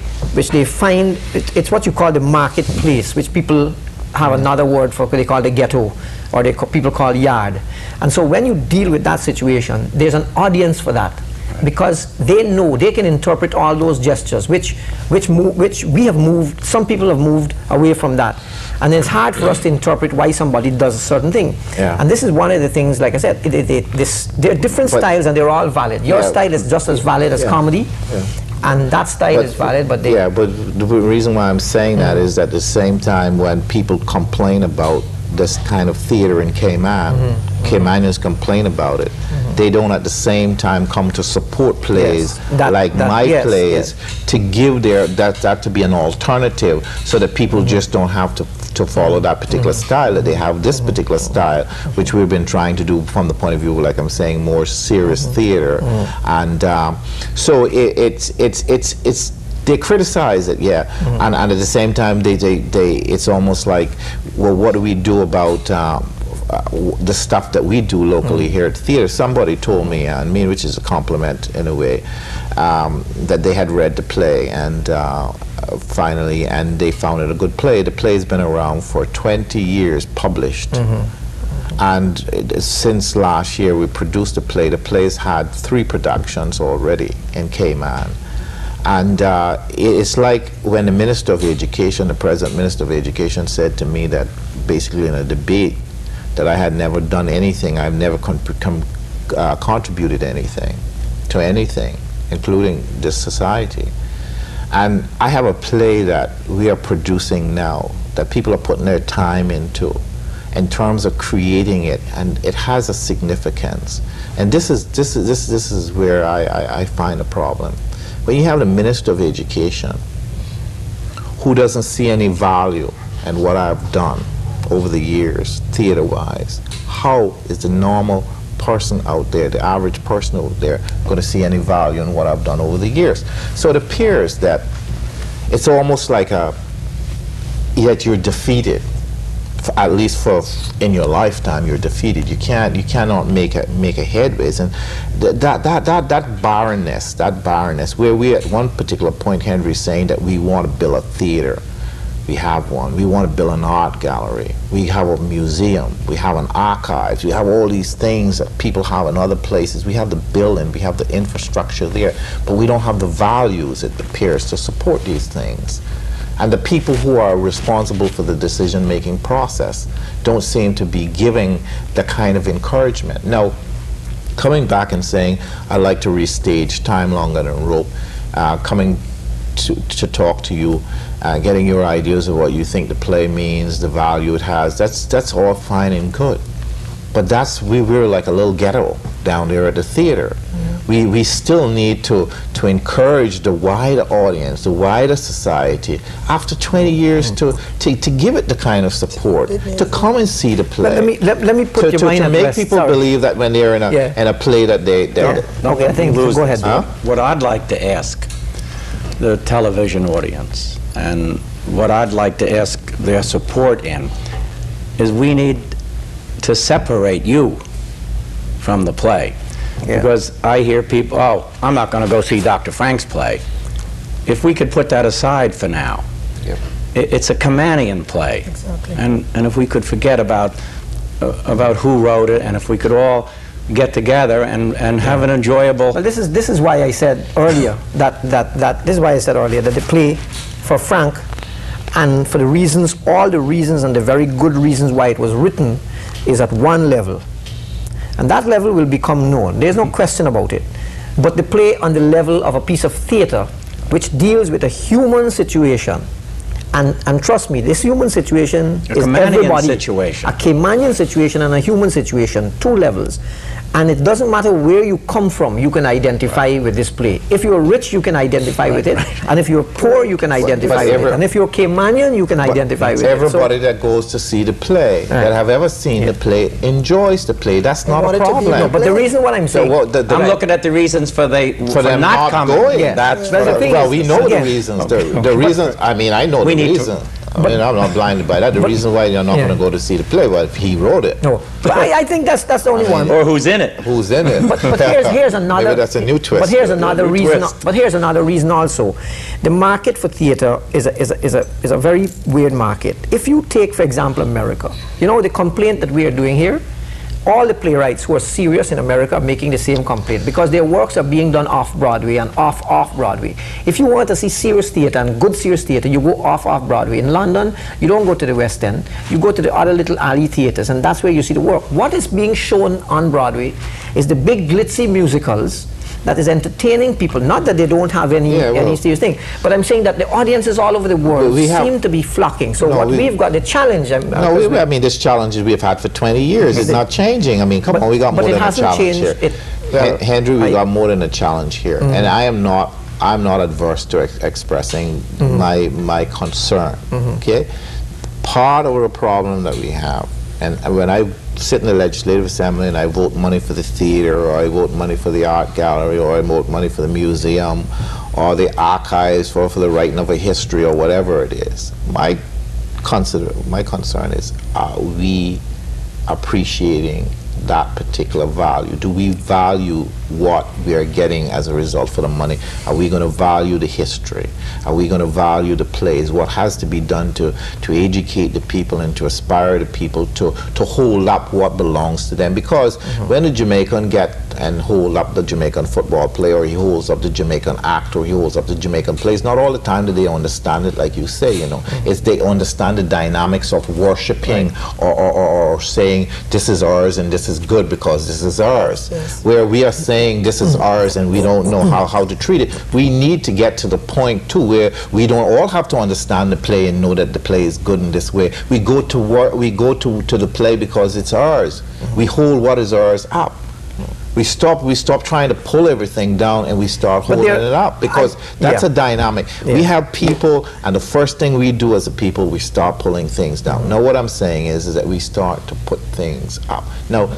Speaker 4: find, it's what you call the marketplace, which people have another word for, they call the ghetto, or people call yard. And so when you deal with that situation, there's an audience for that, because they know they can interpret all those gestures, which we have moved. Some people have moved away from that, and it's hard for us to interpret why somebody does a certain thing. And this is one of the things. Like I said, there are different styles, and they're all valid. Your style is just as valid as comedy, and that style is valid. But
Speaker 2: but the reason why I'm saying that is that at the same time, when people complain about this kind of theater in Cayman, Caymanians complain about it, they don't at the same time come to support plays like my plays to give that to be an alternative, so that people just don't have to follow that particular style, that they have this particular style, which we've been trying to do from the point of view, like I'm saying, more serious theater. And so they criticize it, and at the same time it's almost like, well, what do we do about the stuff that we do locally here at the theater? Somebody told me, which is a compliment in a way, that they had read the play and finally, and they found it a good play. The play's been around for 20 years, published. And since last year we produced the play. The play's had 3 productions already in Cayman. And it's like when the Minister of Education, the present Minister of Education, said to me that basically in a debate that I had never done anything, I've never contributed anything to anything, including this society. And I have a play that we are producing now that people are putting their time into in terms of creating it, and it has a significance. And this is where I find a problem. When you have the Minister of Education who doesn't see any value in what I've done over the years, theater-wise, how is the normal person out there, the average person out there, going to see any value in what I've done over the years? So it appears that it's almost like yet you're defeated. At least in your lifetime, you're defeated. You cannot make a headways, and that barrenness, where we at one particular point, Henry's saying that we want to build a theater. We have one. We want to build an art gallery. We have a museum. We have an archive. We have all these things that people have in other places. We have the building. We have the infrastructure there. But we don't have the values, it appears, to support these things. And the people who are responsible for the decision-making process don't seem to be giving the kind of encouragement. Now, coming back and saying, I'd like to restage Time Longer Than Rope, coming to talk to you, getting your ideas of what you think the play means, the value it has, that's all fine and good. But we're like a little ghetto down there at the theater. We still need to encourage the wider audience, the wider society, after 20 years to give it the kind of support, to come and see the play.
Speaker 4: Let me put your mind
Speaker 2: to
Speaker 4: at
Speaker 2: make
Speaker 4: rest.
Speaker 2: people believe that when they're in a play that
Speaker 4: Okay, I think, go ahead.
Speaker 5: What I'd like to ask the television audience, and what I'd like to ask their support in, is we need to separate you from the play. Because I hear people, oh, I'm not going to go see Dr. Frank's play. If we could put that aside for now, it's a Caymanian play.
Speaker 3: Exactly.
Speaker 5: And if we could forget about who wrote it, and if we could all get together and have an enjoyable...
Speaker 4: Well, this is why I said earlier that the play for Frank, and for the reasons, all the reasons and the very good reasons why it was written, is at one level. And that level will become known. There's no question about it. But the play on the level of a piece of theater which deals with a human situation, and trust me, this human situation is everybody.
Speaker 5: Situation.
Speaker 4: A Caymanian situation and a human situation, two levels. And it doesn't matter where you come from, you can identify with this play. If you're rich, you can identify with it. And if you're poor, you can identify with it. And if you're Caymanian, you can identify with it.
Speaker 2: Everybody that goes to see the play, that have ever seen the play, enjoys the play. That's not a problem.
Speaker 4: No, but the reason what I'm saying...
Speaker 5: I'm looking at the reasons for them not coming.
Speaker 2: Going.
Speaker 4: Yeah.
Speaker 2: That's
Speaker 4: well,
Speaker 2: we know the reasons. The reasons, I mean, I know the reason. I mean, I'm not blinded by that. The reason why you're not going to go to see the play, well, if he wrote it.
Speaker 4: No, but I think that's the only one.
Speaker 5: Or who's in it.
Speaker 2: Who's in it.
Speaker 4: But here's another...
Speaker 2: Maybe that's a new twist.
Speaker 4: But here's another reason. But here's another reason also. The market for theater is a very weird market. If you take, for example, America, you know the complaint that we are doing here? All the playwrights who are serious in America are making the same complaint because their works are being done off-Broadway and off-Broadway. If you want to see serious theater and good serious theater, you go off-Broadway. In London, you don't go to the West End. You go to the other little alley theaters, and that's where you see the work. What is being shown on Broadway is the big glitzy musicals that is entertaining people. Not that they don't have any serious thing, but I'm saying that the audiences all over the world seem to be flocking. So we've got the challenge.
Speaker 2: I mean, this challenge we've had for 20 years. It's not changing. I mean, come on, we got more than a challenge here. Henry, we got more than a challenge here, and I'm not adverse to expressing my concern. Okay, part of the problem that we have, and when I sit in the Legislative Assembly and I vote money for the theater, or I vote money for the art gallery, or I vote money for the museum, or the archives for the writing of a history, or whatever it is, my concern is, are we appreciating that particular value? Do we value what we are getting as a result for the money? Are we going to value the history? Are we going to value the plays? What has to be done to educate the people and to aspire the people to hold up what belongs to them? Because when the Jamaican get and hold up the Jamaican football player, or he holds up the Jamaican act, or he holds up the Jamaican plays, not all the time do they understand it, like you say, you know. It's they understand the dynamics of worshipping or saying this is ours and this is good because this is ours. Where we are saying this is ours and we don't know how to treat it. We need to get to the point too where we don't all have to understand the play and know that the play is good in this way. We go to work, we go to the play because it's ours. We hold what is ours up. We stop trying to pull everything down and we start holding it up, because that's a dynamic. We have people, and the first thing we do as a people, we start pulling things down. Now what I'm saying is that we start to put things up. Now,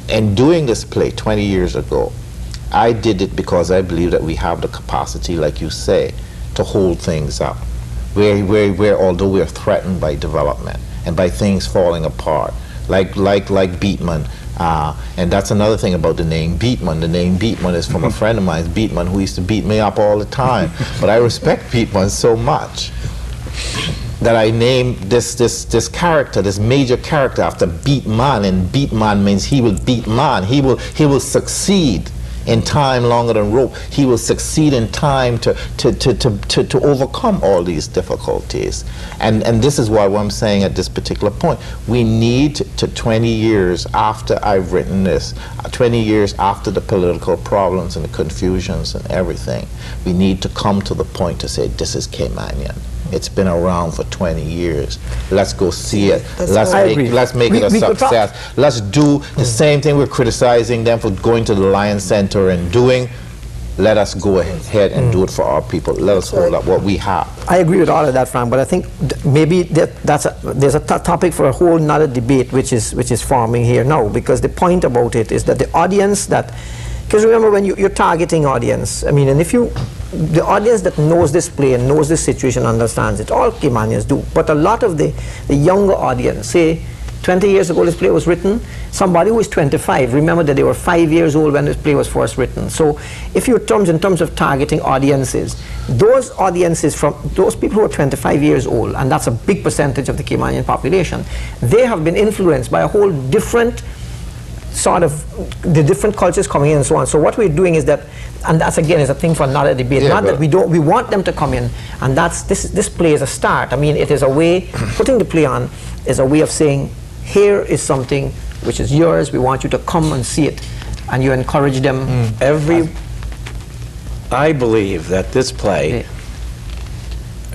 Speaker 2: in doing this play 20 years ago, I did it because I believe that we have the capacity, like you say, to hold things up. Where although we're threatened by development and by things falling apart, like Beatman. And that's another thing about the name Beatman. The name Beatman is from a friend of mine, Beatman, who used to beat me up all the time. But I respect Beatman so much. that I named this character, this major character, after Beatman, and Beatman means he will beat man. He will succeed in time longer than rope. He will succeed in time to overcome all these difficulties. And this is why what I'm saying at this particular point, we need to 20 years after I've written this, 20 years after the political problems and the confusions and everything, we need to come to the point to say, this is Caymanian. It's been around for 20 years. Let's go see it. Let's make it a success. Let's do the same thing we're criticizing them for going to the Lion Center and doing. Let us go ahead and do it for our people. Let us hold up what we have.
Speaker 4: I agree with all of that, Frank, but I think maybe there's a topic for a whole nother debate which is forming here now, because the point about it is that the audience that, because remember when you're targeting audience, I mean, and if the audience that knows this play and knows this situation understands it, all Caymanians do, but a lot of the younger audience, say 20 years ago this play was written, somebody who is 25, remember that they were 5 years old when this play was first written. So if you in terms of targeting audiences, those audiences from those people who are 25 years old, and that's a big percentage of the Caymanian population, they have been influenced by a whole different sort of the different cultures coming in and so on. So what we're doing is that, and that's again is a thing for another debate, not that we want them to come in, and that's this play is a start. I mean, it is a way, putting the play on is a way of saying, here is something which is yours, we want you to come and see it, and you encourage them.
Speaker 5: I believe that this play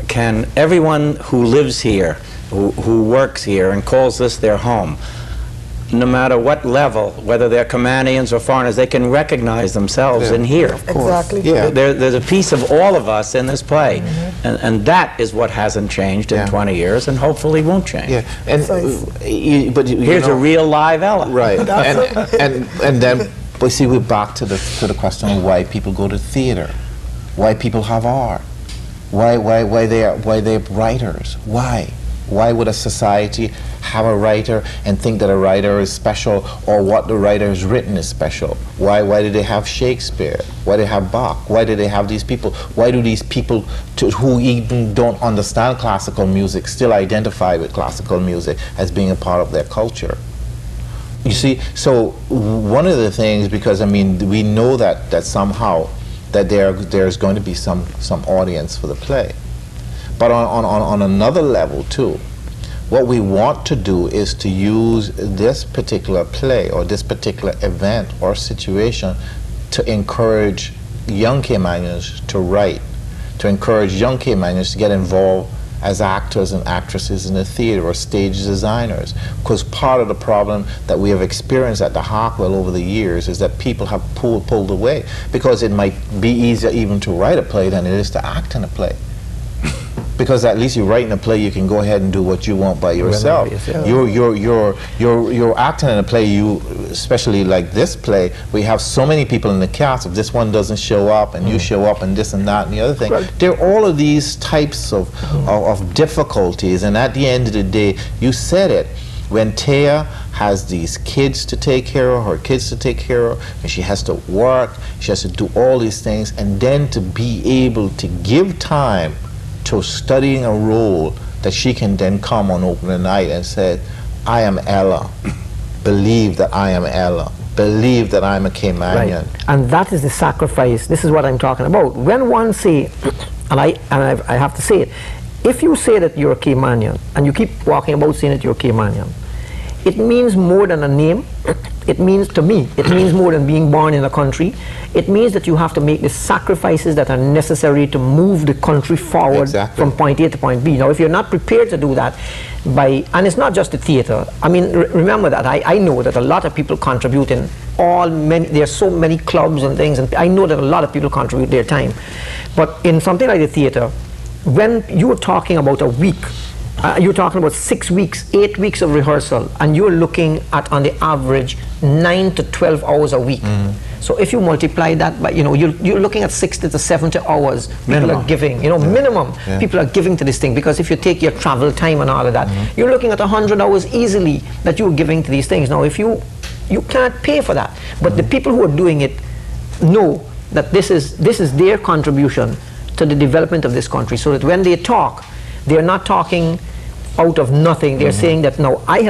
Speaker 5: can, everyone who lives here, who works here and calls this their home, no matter what level, whether they're Caymanians or foreigners, they can recognize themselves in here.
Speaker 3: Exactly.
Speaker 2: Yeah.
Speaker 5: There's a piece of all of us in this play, and that is what hasn't changed in 20 years, and hopefully won't change.
Speaker 2: Yeah, and but
Speaker 5: here's a real live Ella.
Speaker 2: Right, and then, but see, we're back to the question of why people go to theater, why people have art, why they're writers, why would a society have a writer and think that a writer is special, or what the writer has written is special? Why do they have Shakespeare? Why do they have Bach? Why do they have these people? Why do these people who even don't understand classical music still identify with classical music as being a part of their culture? You see, so one of the things, because I mean, we know that somehow that there's going to be some audience for the play. But on another level too, what we want to do is to use this particular play or this particular event or situation to encourage young Caymanians to write, to encourage young Caymanians to get involved as actors and actresses in the theater or stage designers. Because part of the problem that we have experienced at the Hartwell over the years is that people have pulled away, because it might be easier even to write a play than it is to act in a play. Because at least you're writing a play, you can go ahead and do what you want by yourself. You're acting in a play, especially like this play, where you have so many people in the cast. If this one doesn't show up, and you show up, and this and that and the other thing, there are all of these types of difficulties. And at the end of the day, you said it, when Taya has these kids to take care of, her kids to take care of, and she has to work, she has to do all these things, and then to be able to give time to studying a role that she can then come on opening night and say, I am Ella. Believe that I am Ella. Believe that I'm a Caymanian.
Speaker 4: Right. And that is the sacrifice. This is what I'm talking about. When one say, and I have to say it, if you say that you're a Caymanian and you keep walking about saying that you're a Caymanian, it means more than a name. It means, to me, it means more than being born in a country. It means that you have to make the sacrifices that are necessary to move the country forward from point A to point B. Now, if you're not prepared to do that, and it's not just the theater. I mean, remember that. I know that a lot of people contribute in there's so many clubs and things, and I know that a lot of people contribute their time. But in something like the theater, when you're talking about a week, you're talking about 6 weeks, 8 weeks of rehearsal, and you're looking at, on the average, 9 to 12 hours a week. So if you multiply that by, you're looking at 60 to 70 hours people are giving, minimum people are giving to this thing, because if you take your travel time and all of that, you're looking at 100 hours easily that you're giving to these things. Now, if you can't pay for that, but the people who are doing it know that this is their contribution to the development of this country, so that when they talk, they're not talking out of nothing. They're saying that, no, I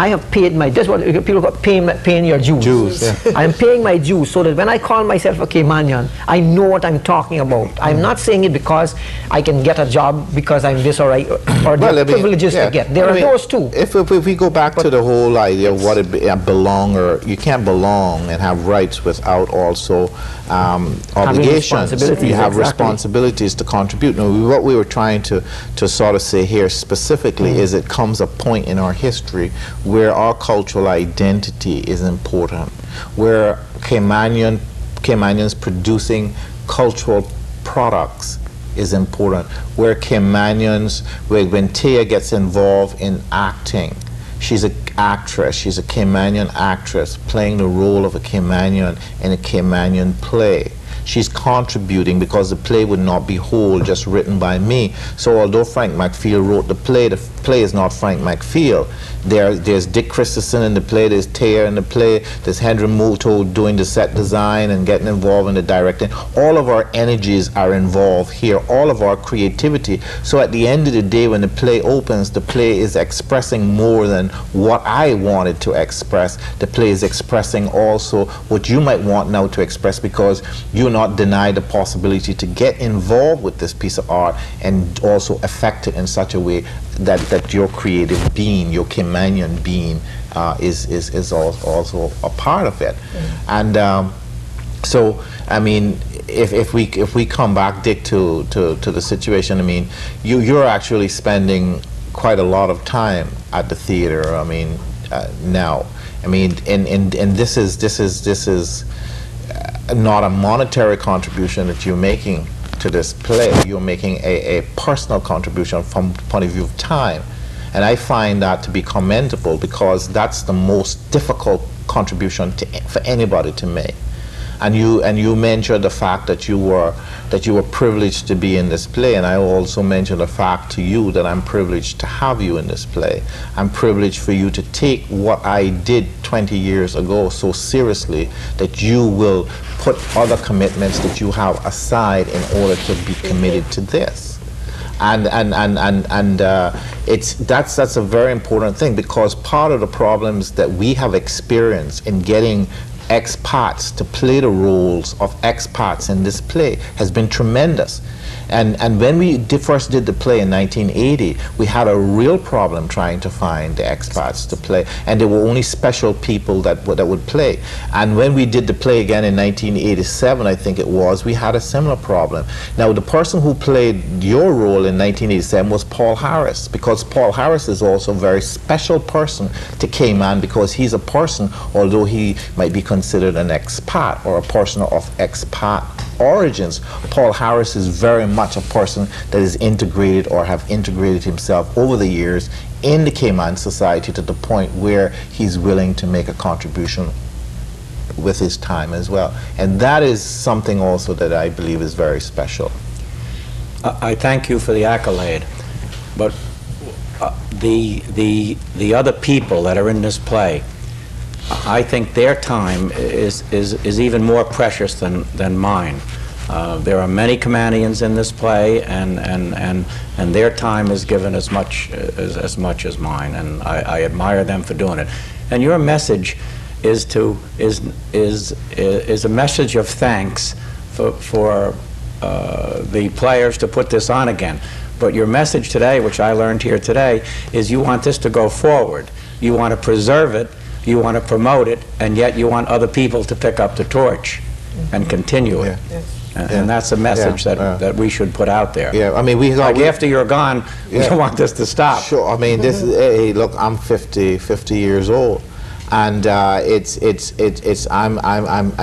Speaker 4: have paid my, that's what people call paying your dues. I'm paying my dues, so that when I call myself a Caymanian, I know what I'm talking about. I'm not saying it because I can get a job because I'm this or the privileges to get. There are those too.
Speaker 2: If we go back to the whole idea of what it belong, or you can't belong and have rights without also obligations. You have responsibilities to contribute. Now, what we were trying to sort of say here specifically is it comes a point in our history where our cultural identity is important, where Caymanians producing cultural products is important, where Caymanians, when Taya gets involved in acting, she's an actress, she's a Caymanian actress playing the role of a Caymanian in a Caymanian play. She's contributing because the play would not be whole just written by me. So although Frank McField wrote the play is not Frank McField. There's Dick Christiansen in the play, there's Taya in the play, there's Henry Muttoo doing the set design and getting involved in the directing. All of our energies are involved here, all of our creativity. So at the end of the day, when the play opens, the play is expressing more than what I wanted to express. The play is expressing also what you might want now to express, because you're not denied the possibility to get involved with this piece of art and also affect it in such a way that your creative being, your Caymanian being, is also a part of it. And so, I mean, if we come back, Dick, to the situation, I mean, you're actually spending quite a lot of time at the theater. I mean, now, I mean, and this is not a monetary contribution that you're making to this play. You're making a personal contribution from the point of view of time, and I find that to be commendable, because that's the most difficult contribution for anybody to make. And you mentioned the fact that you were privileged to be in this play, and I also mentioned the fact to you that I'm privileged to have you in this play. I'm privileged for you to take what I did 20 years ago so seriously that you will put other commitments that you have aside in order to be committed to this. And that's a very important thing, because part of the problems that we have experienced in getting expats to play the roles of expats in this play has been tremendous. And when we first did the play in 1980, we had a real problem trying to find the expats to play, and there were only special people that would play. And when we did the play again in 1987, I think it was, we had a similar problem. Now, the person who played your role in 1987 was Paul Harris, because Paul Harris is also a very special person to Cayman, because he's a person, although he might be considered an expat or a person of expat origins, Paul Harris is very much a person that is integrated or have integrated himself over the years in the Cayman society to the point where he's willing to make a contribution with his time as well. And that is something also that I believe is very special.
Speaker 5: I thank you for the accolade, but the other people that are in this play, I think their time is even more precious than mine. There are many Caymanians in this play, and their time is given as much as mine, and I admire them for doing it. And your message is a message of thanks for the players to put this on again. But your message today, which I learned here today, is you want this to go forward. You want to preserve it. You want to promote it, and yet you want other people to pick up the torch and continue it. And that's a message that we should put out there.
Speaker 2: Yeah, I mean,
Speaker 5: after you're gone, we don't want this to stop.
Speaker 2: Sure, I mean, this is, hey, look, I'm 50 years old, and I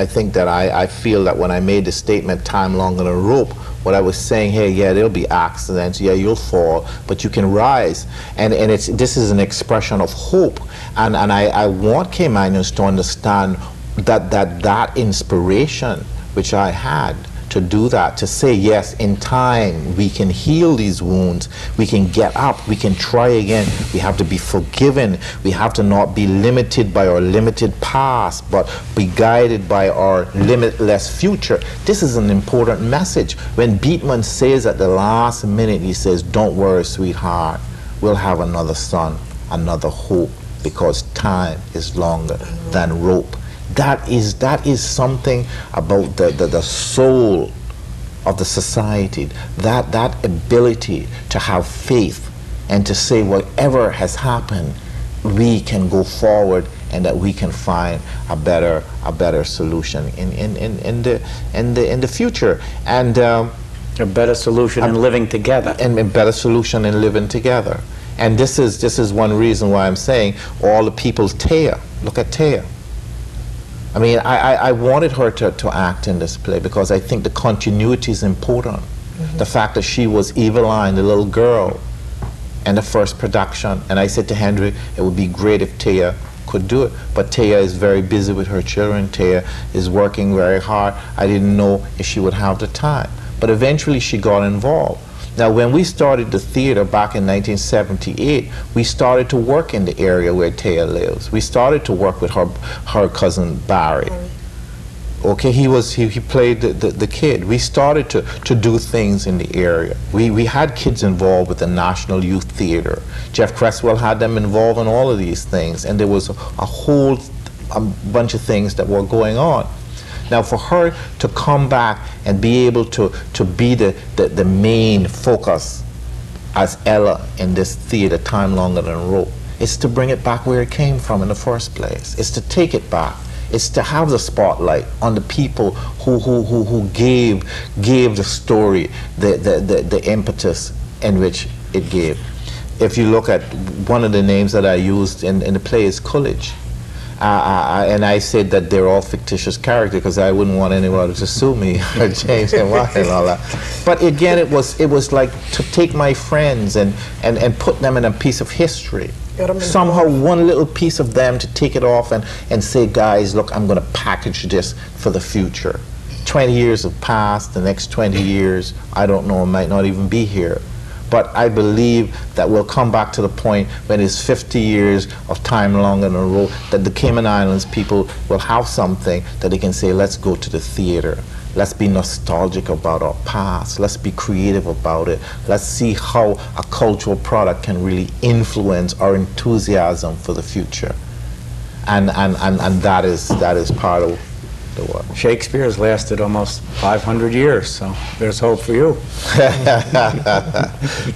Speaker 2: think that I feel that when I made the statement, time longer than a rope, what I was saying, hey, yeah, there'll be accidents, yeah, you'll fall, but you can rise. And this is an expression of hope. And I want Caymanians to understand that inspiration which I had to do that, to say, yes, in time we can heal these wounds, we can get up, we can try again, we have to be forgiven, we have to not be limited by our limited past, but be guided by our limitless future. This is an important message. When Beatman says at the last minute, he says, don't worry, sweetheart, we'll have another son, another hope, because time is longer than rope. That is something about the soul of the society, that ability to have faith and to say whatever has happened, we can go forward and that we can find a better solution in the future, and a
Speaker 5: better solution in living together.
Speaker 2: And a better solution in living together. And this is one reason why I'm saying all the people, Taya, look at Taya. I mean, I wanted her to act in this play because I think the continuity is important. The fact that she was Eveline, the little girl, in the first production. And I said to Henry, it would be great if Taya could do it. But Taya is very busy with her children. Taya is working very hard. I didn't know if she would have the time. But eventually she got involved. Now, when we started the theater back in 1978, we started to work in the area where Taya lives. We started to work with her cousin Barry. Okay, he played the kid. We started to do things in the area. We had kids involved with the National Youth Theater. Jeff Cresswell had them involved in all of these things, and there was a whole bunch of things that were going on. Now, for her to come back and be able to be the main focus as Ella in this theater, Time Longer Than Rope, is to bring it back where it came from in the first place. It's to take it back. It's to have the spotlight on the people who gave the story the impetus in which it gave. If you look at one of the names that I used in the play is Coolidge. And I said that they're all fictitious characters because I wouldn't want anyone to sue me or change their mind and all that. But again, it was like to take my friends and put them in a piece of history. Somehow one little piece of them to take it off and say, guys, look, I'm going to package this for the future. 20 years have passed, the next 20 years, I don't know, I might not even be here. But I believe that we'll come back to the point when it's 50 years of Time Longer Than a Rope, that the Cayman Islands people will have something that they can say, let's go to the theater. Let's be nostalgic about our past. Let's be creative about it. Let's see how a cultural product can really influence our enthusiasm for the future. And that is part of the work.
Speaker 5: Shakespeare has lasted almost 500 years, so there's hope for you.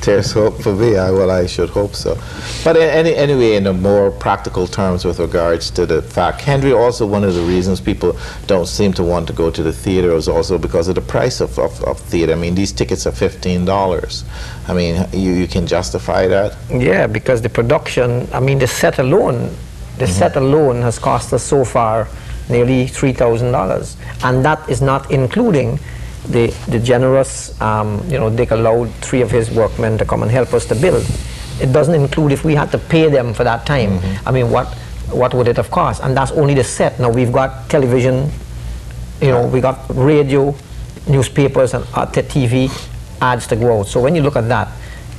Speaker 2: There's hope for me. Well, I should hope so. But anyway, in the more practical terms with regards to the fact, Henry, also one of the reasons people don't seem to want to go to the theater is also because of the price of theater. I mean, these tickets are $15. I mean, you can justify that?
Speaker 4: Yeah, because the production, I mean, the set alone has cost us so far nearly $3,000, and that is not including the generous, you know, Dick allowed 3 of his workmen to come and help us to build. It doesn't include if we had to pay them for that time. I mean, what would it have cost? And that's only the set. Now we've got television, you know, we got radio, newspapers, and TV ads to go out. So when you look at that,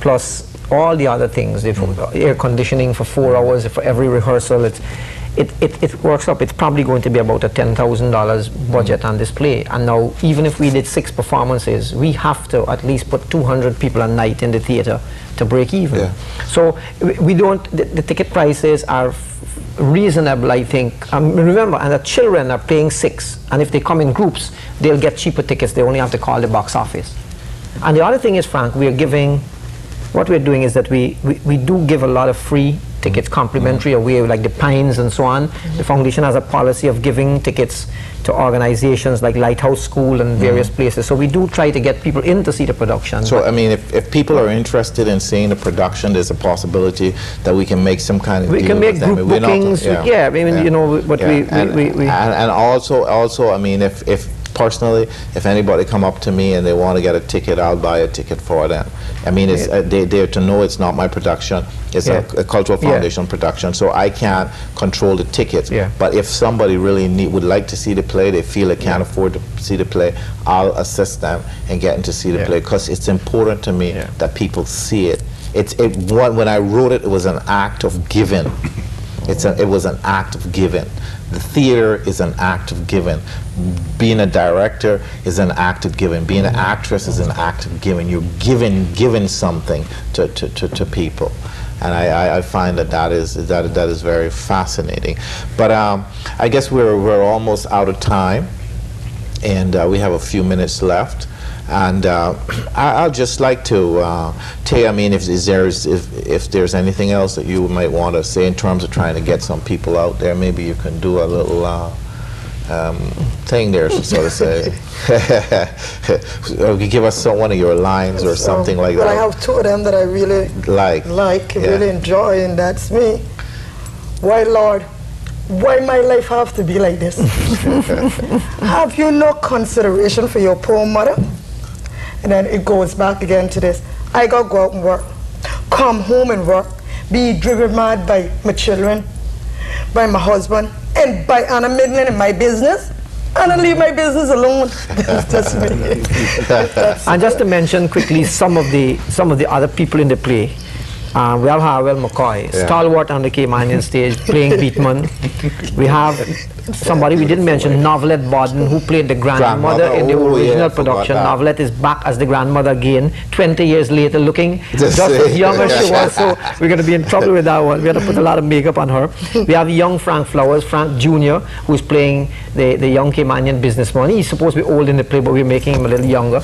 Speaker 4: plus all the other things, air conditioning for 4 hours for every rehearsal, it works up. It's probably going to be about a $10,000 budget on this play. And now, even if we did 6 performances, we have to at least put 200 people a night in the theater to break even. Yeah. So we don't, the ticket prices are reasonable, I think. Remember, and the children are paying 6, and if they come in groups, they'll get cheaper tickets. They only have to call the box office. And the other thing is, Frank, we are giving, what we're doing is that we do give a lot of free tickets complimentary away, like the Pines and so on. The foundation has a policy of giving tickets to organizations like Lighthouse School and various places. So we do try to get people in to see the production.
Speaker 2: So I mean, if people are interested in seeing the production, there's a possibility that we can make some kind of
Speaker 4: deal can make with group them. Bookings. Yeah, I mean, you know, but we
Speaker 2: and also I mean, if personally, if anybody come up to me and they want to get a ticket, I'll buy a ticket for them. I mean, it's, they're to know it's not my production. It's a Cultural Foundation production, so I can't control the tickets. But if somebody really would like to see the play, they feel they can't afford to see the play, I'll assist them in getting to see the play, because it's important to me that people see it. When I wrote it, it was an act of giving. It was an act of giving. The theater is an act of giving. Being a director is an act of giving. Being an actress is an act of giving. You're giving something to people, and I find that is very fascinating. But I guess we're almost out of time, and we have a few minutes left. And I'd just like to Taya, I mean, if there's anything else that you might want to say in terms of trying to get some people out there, maybe you can do a little thing there, so to say. Or give us one of your lines or something like that.
Speaker 3: But I have two of them that I really really enjoy, and that's me. Why, Lord, why my life have to be like this? Have you no consideration for your poor mother? And then it goes back again to this. I gotta go out and work, come home and work, be driven mad by my children, by my husband, and by Anna Midland and my business, and I leave my business alone. That's me.
Speaker 4: And just to mention quickly some of the other people in the play. We have Harwell McCoy, stalwart on the Cayman Islands stage, playing Beatman. We have somebody we didn't mention, Novelette Bodden, who played the grandmother in the original production. Novelette is back as the grandmother again, 20 years later, looking just as young as she was, so we're going to be in trouble with that one. We have to put a lot of makeup on her. We have young Frank Flowers, Frank Jr., who's playing the young Caymanian businessman. He's supposed to be old in the play, but we're making him a little younger.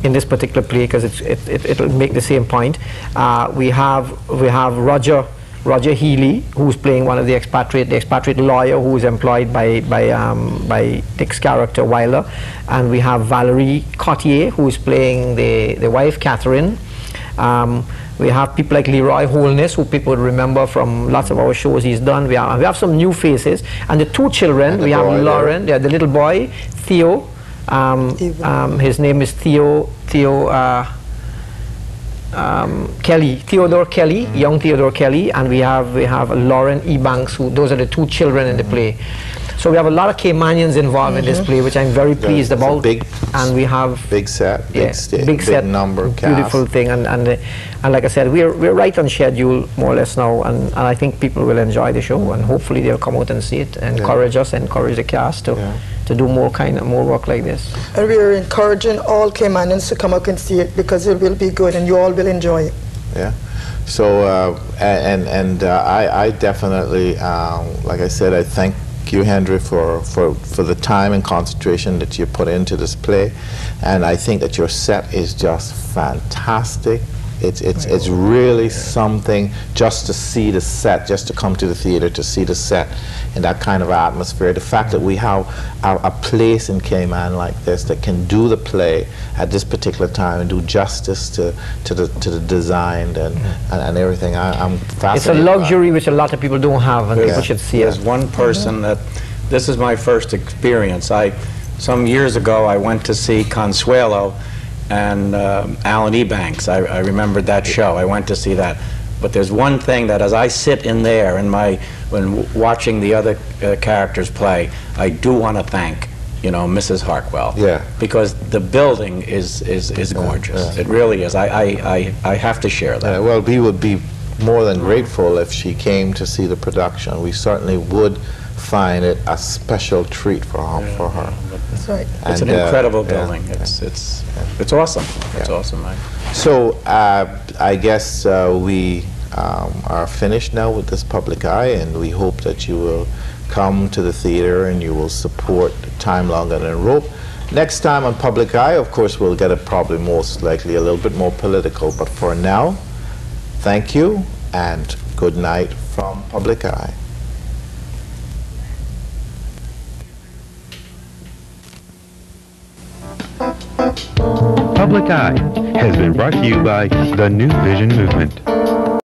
Speaker 4: In this particular play, because it'll make the same point. We have Roger Healy, who's playing one of the expatriate lawyer who is employed by Dick's character Wyler, and we have Valerie Cotier, who is playing the wife Catherine. We have people like Leroy Holness, who people would remember from lots of our shows he's done. We have some new faces, and the two children. We have Lauren, the little boy Theo. His name is Theodore Kelly, young Theodore Kelly, and we have Lauren Ebanks, who those are the two children in the play. So we have a lot of Caymanians involved in this play, which I'm very pleased about. And we have
Speaker 2: big set, big number,
Speaker 4: beautiful
Speaker 2: cast.
Speaker 4: thing, and like I said, we're right on schedule more or less now, and I think people will enjoy the show, and hopefully they'll come out and see it, encourage us, encourage the cast to do more work like this.
Speaker 3: And we are encouraging all Caymanians to come up and see it, because it will be good and you all will enjoy it.
Speaker 2: Yeah. So I definitely, like I said, I thank you, Henry, for the time and concentration that you put into this play, and I think that your set is just fantastic. It's really something just to see the set, just to come to the theater to see the set in that kind of atmosphere. The fact that we have a place in Cayman like this that can do the play at this particular time and do justice to the design and everything, I'm fascinated.
Speaker 4: It's a luxury which a lot of people don't have, and people should see it.
Speaker 5: There's one person that, this is my first experience. Some years ago I went to see Consuelo and Alan Ebanks. I remembered that show. I went to see that. But there's one thing that as I sit in there when watching the other characters play, I do want to thank, Mrs. Hartwell. Yeah. Because the building is gorgeous. It really is. I have to share that.
Speaker 2: Well, we would be more than grateful if she came to see the production. We certainly would find it a special treat for her.
Speaker 3: That's right.
Speaker 5: It's an incredible building. It's awesome. It's awesome.
Speaker 2: So I guess we are finished now with this Public Eye, and we hope that you will come to the theater and you will support Time Longer Than Rope. Next time on Public Eye, of course, we'll get it probably most likely a little bit more political, but for now, thank you and good night from Public Eye.
Speaker 1: Public Eye has been brought to you by the New Vision Movement.